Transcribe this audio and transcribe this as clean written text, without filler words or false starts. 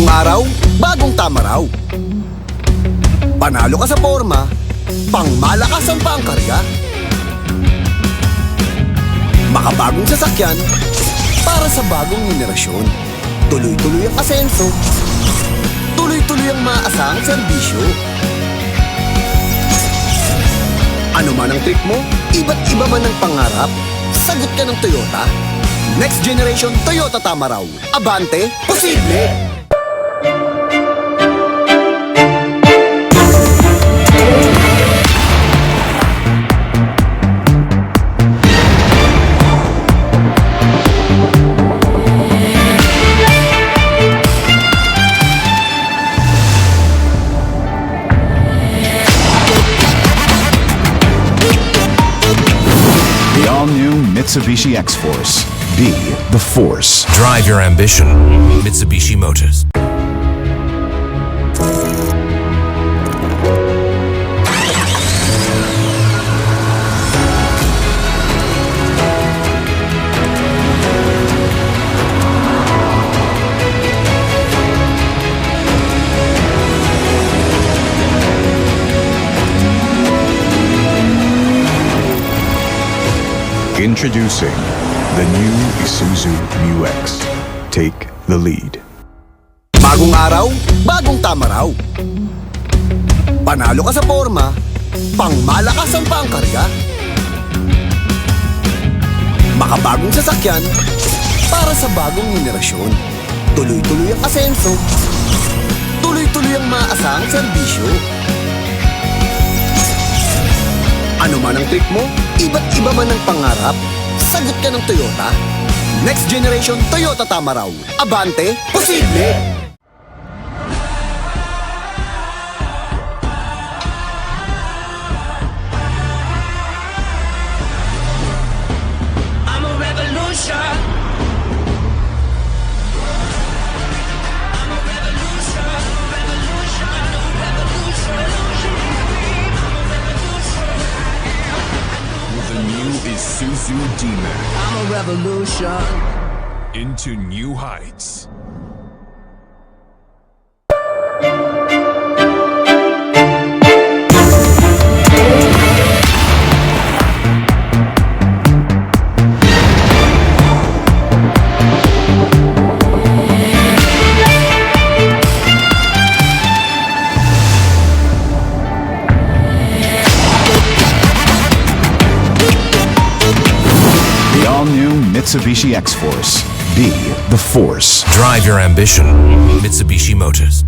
Bagong araw, bagong tama raw. Panalo ka sa forma, pangmalakasan pa ang karga. Makabagong sasakyan, para sa bagong henerasyon. Tuloy-tuloy ang asenso, tuloy-tuloy ang maasahang serbisyo. Ano man ang trip mo, iba't iba man ang pangarap, sagot ka ng Toyota. Next generation Toyota tama raw. Abante, posible! The all-new Mitsubishi X-Force. Be the force. Drive your ambition. Mitsubishi Motors. Introducing the new Isuzu Mu-X. Take the lead. Bagong araw, bagong tama raw. Panalo ka sa forma, pangmalakasan pa ang karga. Makabagong sasakyan, para sa bagong henerasyon. Tuloy-tuloy ang asenso, tuloy-tuloy ang maasahang serbisyo. Ano man ang trip mo, iba't iba man ang pangarap, sagot ka ng Toyota. Next generation Toyota tama raw. Abante, posible! I'm a revolution. I'm a revolution, revolution, revolution. The new Isuzu D-Max I'm a revolution. into new heights. The all-new Mitsubishi X-Force. Be the force. Drive your ambition. Mitsubishi Motors.